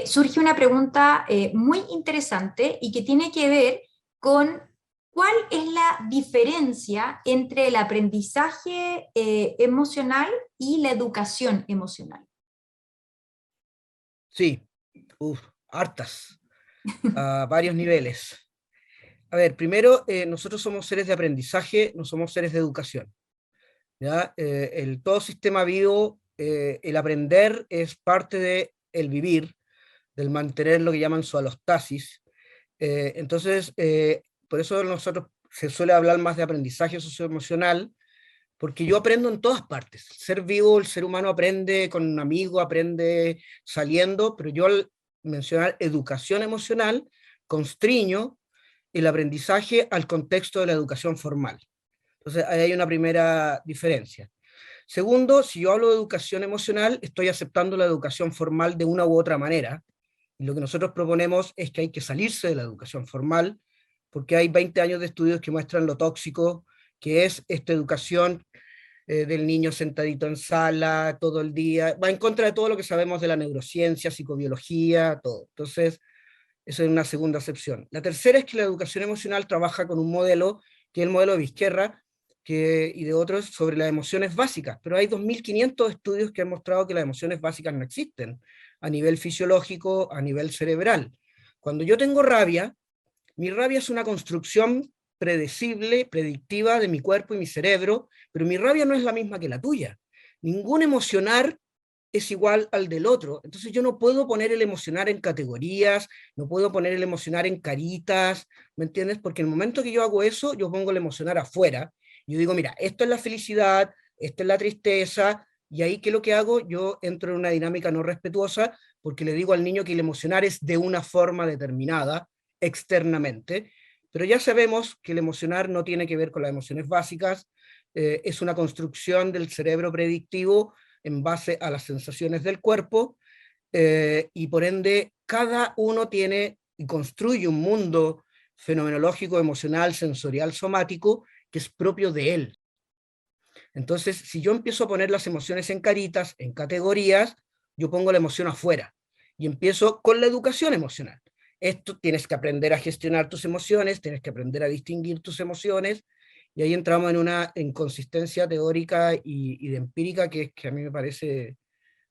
surge una pregunta muy interesante y que tiene que ver con cuál es la diferencia entre el aprendizaje emocional y la educación emocional.
Sí, hartas, a varios niveles. A ver, primero, nosotros somos seres de aprendizaje, no somos seres de educación. ¿Ya? Todo sistema vivo, el aprender es parte del vivir, del mantener lo que llaman su alostasis. Entonces, por eso nosotros se suele hablar más de aprendizaje socioemocional, porque yo aprendo en todas partes. El ser vivo, el ser humano aprende con un amigo, aprende saliendo, pero yo al mencionar educación emocional, constriño el aprendizaje al contexto de la educación formal. Entonces, ahí hay una primera diferencia. Segundo, si yo hablo de educación emocional, estoy aceptando la educación formal de una u otra manera. Y lo que nosotros proponemos es que hay que salirse de la educación formal, porque hay 20 años de estudios que muestran lo tóxico que es esta educación del niño sentadito en sala todo el día, va en contra de todo lo que sabemos de la neurociencia, psicobiología, todo. Entonces, esa es una segunda acepción. La tercera es que la educación emocional trabaja con un modelo, que es el modelo de Vizquerra, y de otros sobre las emociones básicas, pero hay 2.500 estudios que han mostrado que las emociones básicas no existen, a nivel fisiológico, a nivel cerebral. Cuando yo tengo rabia, mi rabia es una construcción predecible, predictiva de mi cuerpo y mi cerebro, pero mi rabia no es la misma que la tuya. Ningún emocionar es igual al del otro. Entonces yo no puedo poner el emocionar en categorías, no puedo poner el emocionar en caritas, ¿me entiendes? Porque en el momento que yo hago eso, yo pongo el emocionar afuera. Yo digo, mira, esto es la felicidad, esto es la tristeza, y ahí, ¿qué es lo que hago? Yo entro en una dinámica no respetuosa, porque le digo al niño que el emocionar es de una forma determinada, externamente, pero ya sabemos que el emocionar no tiene que ver con las emociones básicas, es una construcción del cerebro predictivo en base a las sensaciones del cuerpo, y por ende cada uno tiene y construye un mundo fenomenológico, emocional, sensorial, somático, que es propio de él. Entonces, si yo empiezo a poner las emociones en caritas, en categorías, yo pongo la emoción afuera y empiezo con la educación emocional. Esto tienes que aprender a gestionar tus emociones, tienes que aprender a distinguir tus emociones, y ahí entramos en una inconsistencia teórica y de empírica que a mí me parece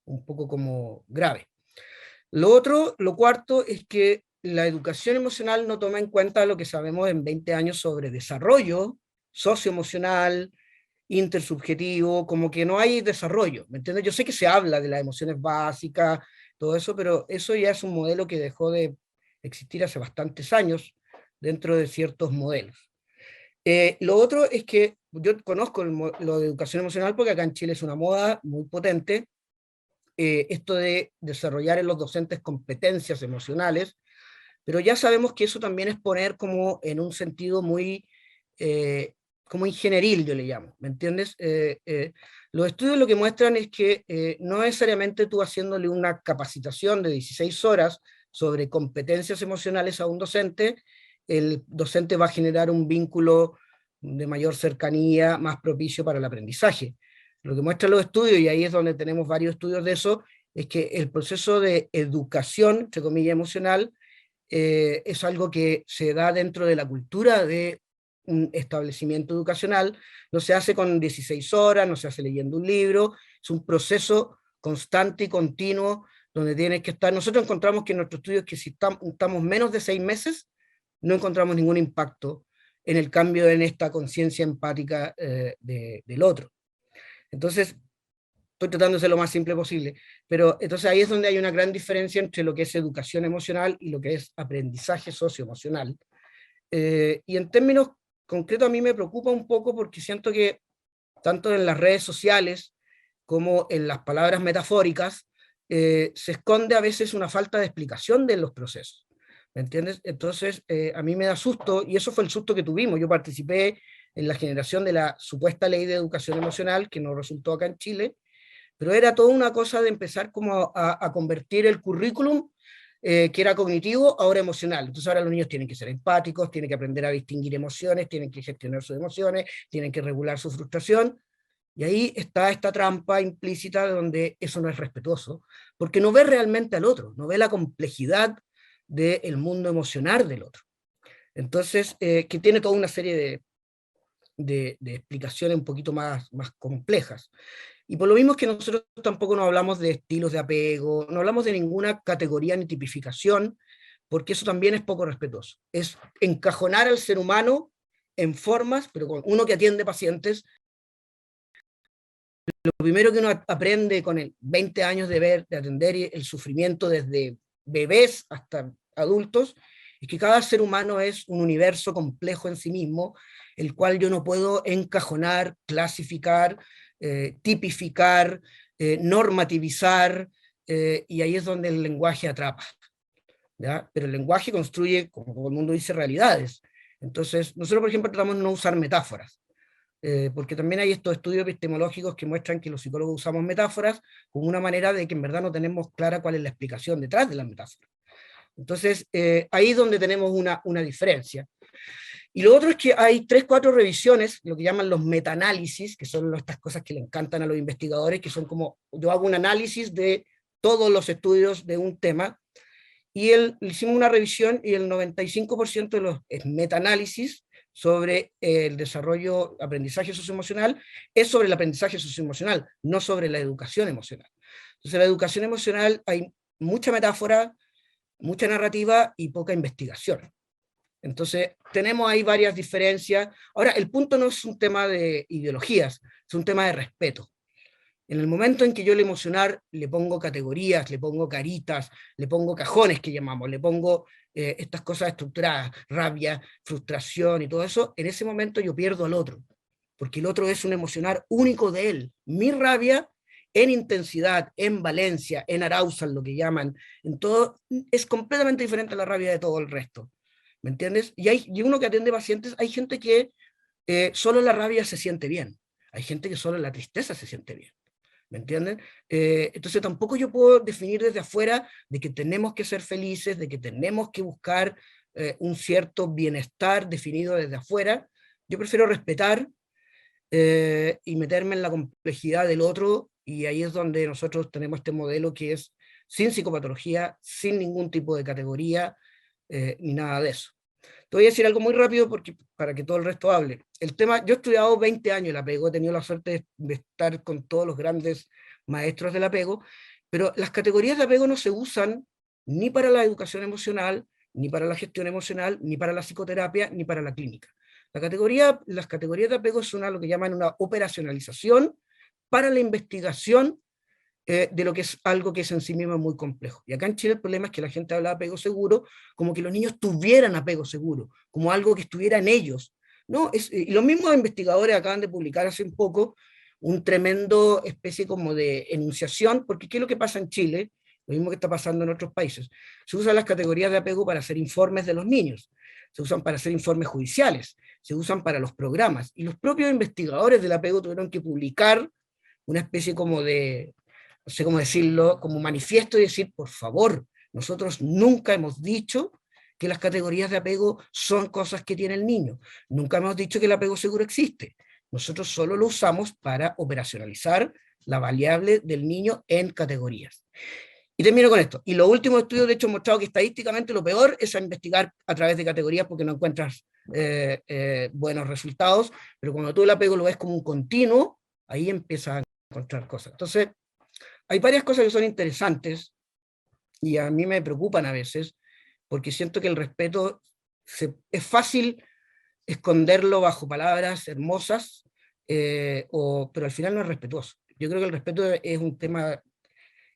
un poco como grave. Lo cuarto es que la educación emocional no toma en cuenta lo que sabemos en 20 años sobre desarrollo socioemocional, intersubjetivo, como que no hay desarrollo, ¿me entiendes? Yo sé que se habla de las emociones básicas, todo eso, pero eso ya es un modelo que dejó de existir hace bastantes años dentro de ciertos modelos. Lo otro es que yo conozco lo de educación emocional porque acá en Chile es una moda muy potente, esto de desarrollar en los docentes competencias emocionales, pero ya sabemos que eso también es poner como en un sentido muy, como ingenieril, yo le llamo, ¿me entiendes? Los estudios lo que muestran es que no necesariamente tú haciéndole una capacitación de 16 horas sobre competencias emocionales a un docente, el docente va a generar un vínculo de mayor cercanía, más propicio para el aprendizaje. Lo que muestran los estudios, y ahí es donde tenemos varios estudios de eso, es que el proceso de educación, entre comillas, emocional, es algo que se da dentro de la cultura de un establecimiento educacional, no se hace con 16 horas, no se hace leyendo un libro, es un proceso constante y continuo donde tienes que estar. Nosotros encontramos que en nuestros estudios que si estamos menos de 6 meses, no encontramos ningún impacto en el cambio en esta conciencia empática del otro. Entonces, estoy tratando de ser lo más simple posible, pero entonces ahí es donde hay una gran diferencia entre lo que es educación emocional y lo que es aprendizaje socioemocional. Y en términos concretos a mí me preocupa un poco porque siento que tanto en las redes sociales como en las palabras metafóricas se esconde a veces una falta de explicación de los procesos. ¿Me entiendes? Entonces a mí me da susto, y eso fue el susto que tuvimos. Yo participé en la generación de la supuesta ley de educación emocional, que no resultó acá en Chile, pero era toda una cosa de empezar como a convertir el currículum, que era cognitivo, ahora emocional. Entonces ahora los niños tienen que ser empáticos, tienen que aprender a distinguir emociones, tienen que gestionar sus emociones, tienen que regular su frustración, y ahí está esta trampa implícita donde eso no es respetuoso, porque no ve realmente al otro, no ve la complejidad del mundo emocional del otro. Entonces, que tiene toda una serie de explicaciones un poquito más complejas. Y por lo mismo es que nosotros tampoco nos hablamos de estilos de apego, no hablamos de ninguna categoría ni tipificación, porque eso también es poco respetuoso. Es encajonar al ser humano en formas, pero con uno que atiende pacientes, lo primero que uno aprende con el 20 años de atender el sufrimiento desde bebés hasta adultos, es que cada ser humano es un universo complejo en sí mismo, el cual yo no puedo encajonar, clasificar, tipificar, normativizar, y ahí es donde el lenguaje atrapa, ¿ya? Pero el lenguaje construye, como todo el mundo dice, realidades. Entonces, nosotros, por ejemplo, tratamos de no usar metáforas, porque también hay estos estudios epistemológicos que muestran que los psicólogos usamos metáforas como una manera de que en verdad no tenemos clara cuál es la explicación detrás de las metáforas. Entonces, ahí es donde tenemos una diferencia. Y lo otro es que hay 3, 4 revisiones, lo que llaman los metaanálisis, que son estas cosas que le encantan a los investigadores, que son como, yo hago un análisis de todos los estudios de un tema, y hicimos una revisión y el 95% de los metaanálisis sobre el desarrollo, aprendizaje socioemocional, es sobre el aprendizaje socioemocional, no sobre la educación emocional. Entonces, la educación emocional hay mucha metáfora, mucha narrativa y poca investigación. Entonces, tenemos ahí varias diferencias. Ahora, el punto no es un tema de ideologías, es un tema de respeto. En el momento en que yo al emocionar le pongo categorías, le pongo caritas, le pongo cajones que llamamos, le pongo estas cosas estructuradas, rabia, frustración y todo eso, en ese momento yo pierdo al otro, porque el otro es un emocionar único de él. Mi rabia en intensidad, en valencia, en arousal, lo que llaman, en todo, es completamente diferente a la rabia de todo el resto. ¿Me entiendes? Y uno que atiende pacientes, hay gente que solo la rabia se siente bien, hay gente que solo la tristeza se siente bien. ¿Me entienden? Entonces tampoco yo puedo definir desde afuera de que tenemos que ser felices, de que tenemos que buscar un cierto bienestar definido desde afuera. Yo prefiero respetar y meterme en la complejidad del otro, y ahí es donde nosotros tenemos este modelo que es sin psicopatología, sin ningún tipo de categoría, ni nada de eso. Te voy a decir algo muy rápido para que todo el resto hable. El tema, yo he estudiado 20 años el apego, he tenido la suerte de estar con todos los grandes maestros del apego, pero las categorías de apego no se usan ni para la educación emocional, ni para la gestión emocional, ni para la psicoterapia, ni para la clínica. Las categorías de apego son lo que llaman una operacionalización para la investigación de lo que es algo que es en sí mismo muy complejo. Y acá en Chile el problema es que la gente habla de apego seguro como que los niños tuvieran apego seguro, como algo que estuviera en ellos. ¿No? Y los mismos investigadores acaban de publicar hace un poco un tremendo especie como de enunciación, porque ¿qué es lo que pasa en Chile? Lo mismo que está pasando en otros países. Se usan las categorías de apego para hacer informes de los niños, se usan para hacer informes judiciales, se usan para los programas, y los propios investigadores del apego tuvieron que publicar una especie como de, no sé cómo decirlo, como manifiesto y decir, por favor, nosotros nunca hemos dicho que las categorías de apego son cosas que tiene el niño. Nunca hemos dicho que el apego seguro existe. Nosotros solo lo usamos para operacionalizar la variable del niño en categorías. Y termino con esto. Y los últimos estudios, de hecho, han mostrado que estadísticamente lo peor es investigar a través de categorías porque no encuentras buenos resultados, pero cuando tú el apego lo ves como un continuo, ahí empiezas a encontrar cosas. Entonces, hay varias cosas que son interesantes y a mí me preocupan a veces, porque siento que el respeto es fácil esconderlo bajo palabras hermosas, pero al final no es respetuoso. Yo creo que el respeto es un tema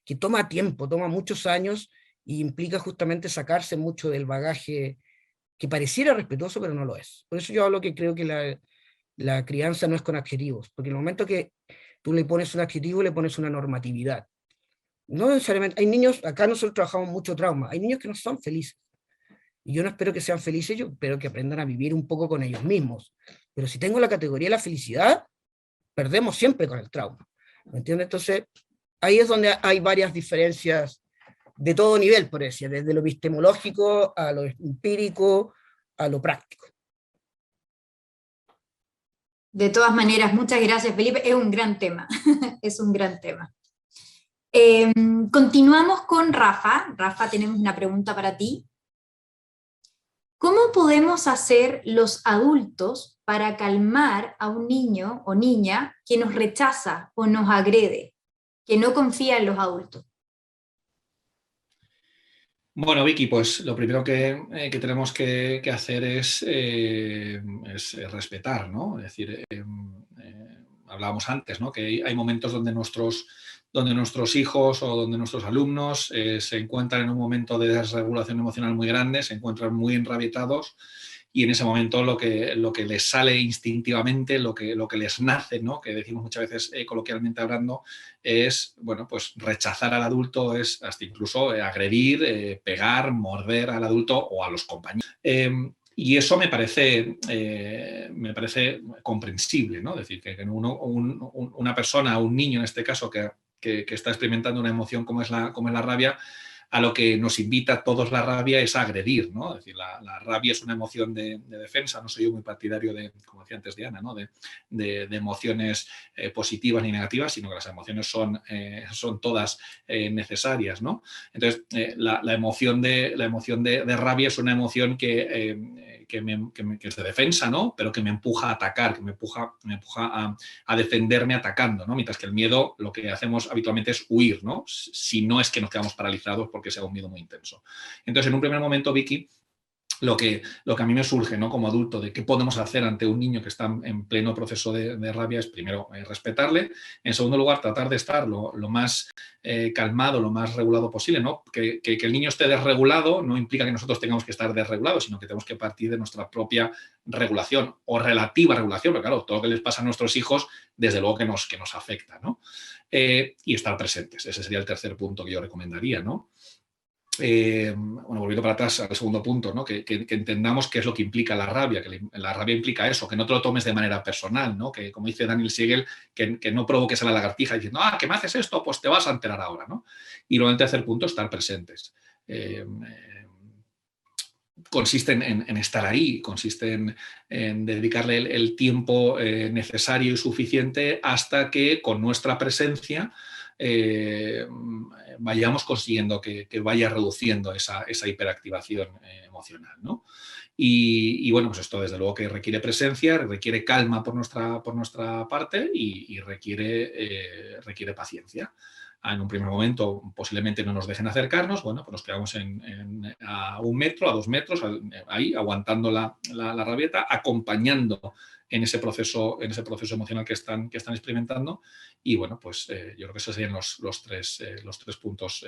que toma tiempo, toma muchos años y implica justamente sacarse mucho del bagaje que pareciera respetuoso, pero no lo es. Por eso yo hablo que creo que la crianza no es con adjetivos, porque en el momento que tú le pones un adjetivo, le pones una normatividad. No necesariamente, hay niños, acá nosotros trabajamos mucho trauma, hay niños que no son felices. Y yo no espero que sean felices, yo espero que aprendan a vivir un poco con ellos mismos. Pero si tengo la categoría de la felicidad, perdemos siempre con el trauma. ¿Me entiendes? Entonces, ahí es donde hay varias diferencias de todo nivel, por decir, desde lo epistemológico a lo empírico a lo práctico.
De todas maneras, muchas gracias, Felipe. Es un gran tema. Es un gran tema. Continuamos con Rafa. Rafa, tenemos una pregunta para ti. ¿Cómo podemos hacer los adultos para calmar a un niño o niña que nos rechaza o nos agrede, que no confía en los adultos?
Bueno, Vicky, pues lo primero que tenemos que hacer es respetar, ¿no? Es decir, hablábamos antes, ¿no? Que hay momentos donde nuestros hijos o donde nuestros alumnos se encuentran en un momento de desregulación emocional muy grande, se encuentran muy enrabietados y en ese momento lo que les sale instintivamente, lo que les nace, ¿no? Que decimos muchas veces coloquialmente hablando, es, bueno, pues rechazar al adulto, es hasta incluso agredir, pegar, morder al adulto o a los compañeros. Y eso me parece comprensible, ¿no? Es decir, que una persona, un niño en este caso, que está experimentando una emoción como es la rabia, a lo que nos invita todos la rabia es a agredir, ¿no? Es decir, la rabia es una emoción de defensa, no soy yo muy partidario de, como decía antes Diana, ¿no? de emociones positivas ni negativas, sino que las emociones son todas necesarias, ¿no? Entonces, la emoción de rabia es una emoción que es de defensa, ¿no? Pero que me empuja a atacar, que me empuja a defenderme atacando, ¿no? Mientras que el miedo, lo que hacemos habitualmente es huir, ¿no? Si no es que nos quedamos paralizados porque sea un miedo muy intenso. Entonces, en un primer momento, Vicky, lo que a mí me surge, ¿no? Como adulto, de qué podemos hacer ante un niño que está en pleno proceso de rabia es, primero, respetarle. En segundo lugar, tratar de estar lo más calmado, lo más regulado posible, ¿no? Que el niño esté desregulado no implica que nosotros tengamos que estar desregulados, sino que tenemos que partir de nuestra propia regulación o relativa regulación, porque claro, todo lo que les pasa a nuestros hijos, desde luego que nos afecta, ¿no? Y estar presentes. Ese sería el tercer punto que yo recomendaría, ¿no? Volviendo para atrás al segundo punto, ¿no? Que entendamos qué es lo que implica la rabia, que la rabia implica eso, que no te lo tomes de manera personal, ¿no? Que, como dice Daniel Siegel, que no provoques a la lagartija diciendo, ¿qué me haces esto? Pues te vas a enterar ahora, ¿no? Y luego el tercer punto, estar presentes. Consiste en estar ahí, consiste en dedicarle el tiempo necesario y suficiente hasta que con nuestra presencia vayamos consiguiendo que vaya reduciendo esa hiperactivación emocional, ¿no? Y bueno, pues esto desde luego que requiere presencia, requiere calma por nuestra parte y requiere paciencia. en un primer momento posiblemente no nos dejen acercarnos, bueno, pues nos quedamos a 1 metro, a 2 metros, ahí aguantando la rabieta, acompañando en ese proceso emocional que están experimentando. Y bueno, pues yo creo que esos serían los tres puntos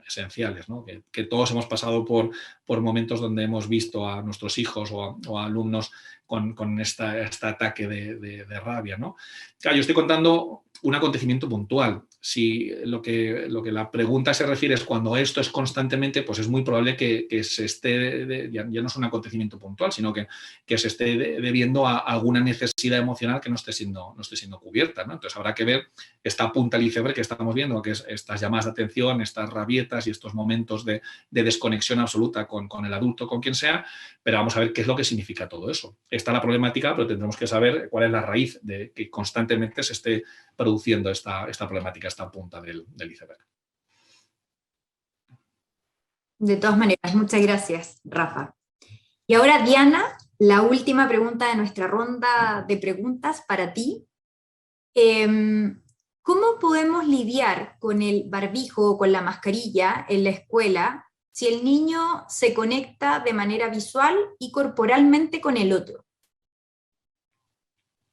esenciales, ¿no? Que todos hemos pasado por momentos donde hemos visto a nuestros hijos o a alumnos con este ataque de rabia, ¿no? Claro, yo estoy contando un acontecimiento puntual. Si lo que la pregunta se refiere es cuando esto es constantemente, pues es muy probable que se esté, ya no es un acontecimiento puntual, sino que se esté debiendo a alguna necesidad emocional que no esté siendo cubierta, ¿no? Entonces habrá que ver esta punta del iceberg que estamos viendo, que es estas llamadas de atención, estas rabietas y estos momentos de desconexión absoluta con el adulto, con quien sea, pero vamos a ver qué es lo que significa todo eso. Está la problemática, pero tendremos que saber cuál es la raíz de que constantemente se esté produciendo esta problemática, esta punta del iceberg.
De todas maneras, muchas gracias, Rafa. Y ahora, Diana, la última pregunta de nuestra ronda de preguntas para ti. ¿Cómo podemos lidiar con el barbijo o con la mascarilla en la escuela si el niño se conecta de manera visual y corporalmente con el otro?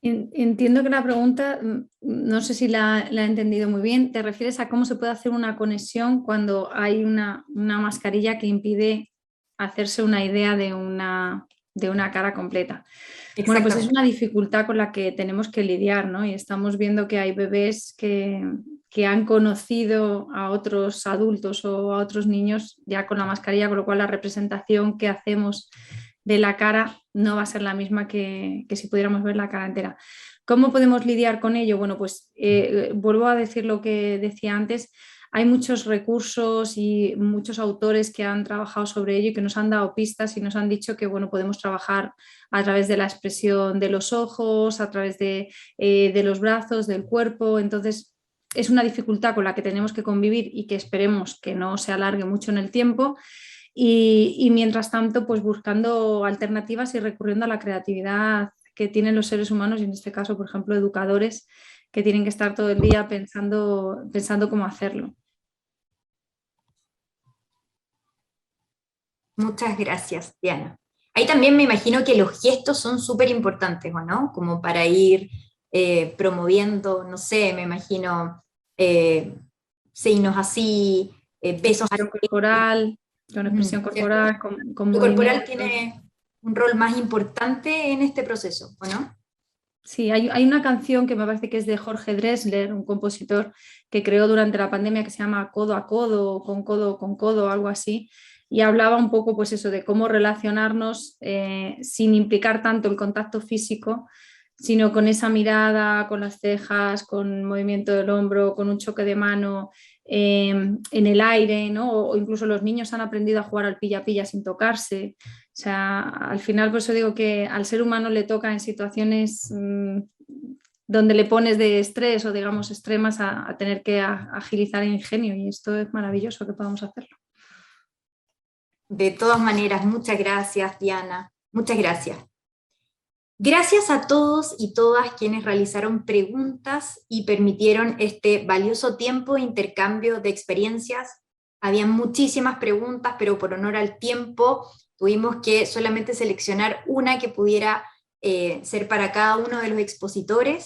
Entiendo que la pregunta, no sé si la he entendido muy bien, te refieres a cómo se puede hacer una conexión cuando hay una mascarilla que impide hacerse una idea de una cara completa. Bueno, pues es una dificultad con la que tenemos que lidiar, ¿no? Y estamos viendo que hay bebés que han conocido a otros adultos o a otros niños ya con la mascarilla, con lo cual la representación que hacemos de la cara no va a ser la misma que si pudiéramos ver la cara entera. ¿Cómo podemos lidiar con ello? Bueno, pues vuelvo a decir lo que decía antes. Hay muchos recursos y muchos autores que han trabajado sobre ello y que nos han dado pistas y nos han dicho que bueno, podemos trabajar a través de la expresión de los ojos, a través de los brazos, del cuerpo. Entonces, es una dificultad con la que tenemos que convivir y que esperemos que no se alargue mucho en el tiempo. Y mientras tanto, pues buscando alternativas y recurriendo a la creatividad que tienen los seres humanos y en este caso, por ejemplo, educadores que tienen que estar todo el día pensando cómo hacerlo.
Muchas gracias, Diana. Ahí también me imagino que los gestos son súper importantes, ¿o no? Como para ir promoviendo, no sé, me imagino signos así, besos.
Corporal, con expresión corporal, con
lo corporal tiene un rol más importante en este proceso, ¿o no?
Sí, hay una canción que me parece que es de Jorge Drexler, un compositor que creó durante la pandemia que se llama Codo a Codo, con codo, algo así, y hablaba un poco pues eso de cómo relacionarnos sin implicar tanto el contacto físico, sino con esa mirada, con las cejas, con movimiento del hombro, con un choque de mano en el aire, ¿no? O incluso los niños han aprendido a jugar al pilla-pilla sin tocarse. O sea, al final por eso digo que al ser humano le toca en situaciones donde le pones de estrés o digamos extremas a tener que agilizar el ingenio y esto es maravilloso que podamos hacerlo.
De todas maneras, muchas gracias, Diana. Muchas gracias. Gracias a todos y todas quienes realizaron preguntas y permitieron este valioso tiempo de intercambio de experiencias. Habían muchísimas preguntas, pero por honor al tiempo tuvimos que solamente seleccionar una que pudiera ser para cada uno de los expositores.